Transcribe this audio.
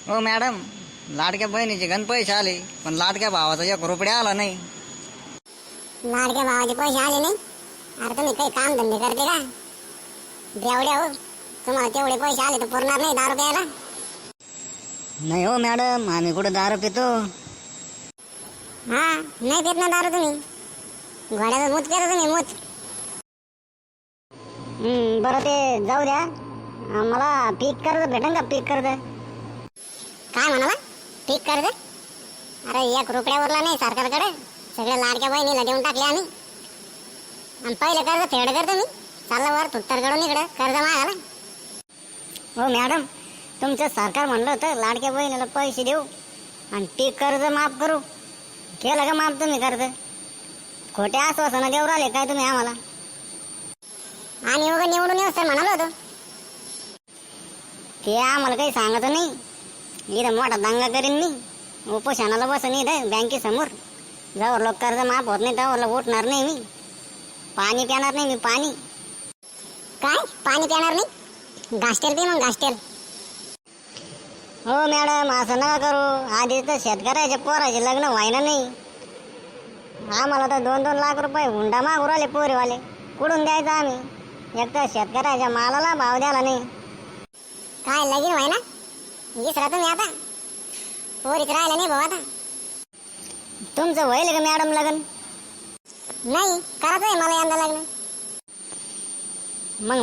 हो मॅडम, लाडक्या बहिणीचे गण पैसे आले, पण लाडक्या भावाचा 1 रुपया आला नाही. लाडक्या भावाचे पैसे आले नाही? अरे तुम्ही काही काम धंदे करते का? बेवड्या हो, तुम्हाला तेवढे पैसे आले तर पुरणार नाही दारू प्यायला. नाही हो मॅडम, आम्ही कुठं दारू पितो. हा, नाही पित ना दारू तुम्ही. घोड्याचं मूत पिता तुम्ही, मूत. बरं ते जाऊ द्या. मला पीक कर्ज भेटेल का? पीक कर्ज काय म्हणाला? पीक कर्ज? अरे 1 रुपया उरला नाही सरकारकडे. सगळ्या लाडक्या बहिणीला देऊन टाकले आम्ही. आणि पहिले कर्ज फेड करतो मी. चाललं वर तुत्तरकडून इकडं कर्ज मागायला. हो मॅडम, तुमचं सरकार म्हणलं होतं लाडक्या बहिणीला पैसे देऊ आणि पीक कर्ज माफ करू. केलं का माफ तुम्ही कर्ज? खोटे आश्वासनं देऊ राहिले काय तुम्ही आम्हाला? आणि उगा निवडून येऊ सर म्हणालो होतो. ते आम्हाला काही सांगत नाही. इथं मोठा दंगा करीन मी. उपोषणाला बसन इथं बँकेसमोर. जवळ लोक कर्ज माफ होत नाही त्यावर उठणार नाही मी. पाणी पिणार नाही मी, पाणी. काय पाणी पिणार नाही? घासटेल पी मग, घासटेल. हो मॅडम, असं नका करू. आधी तर शेतकऱ्याच्या पोराचे लग्न व्हायना नाही. आम्हाला तर 2-2 लाख रुपये हुंडा मागू राहिले पोरीवाले. कुठून द्यायचं आम्ही? एक तर शेतकऱ्याच्या मालाला भाव द्यायला नाही. काय लगीन व्हाय ना? विसरा तुम्ही आता. पोरीच राहिलं नाही भाऊ आता. तुमचं होईल का मॅडम लग्न? नाही, करायचं आहे मला यंदा लग्न. मग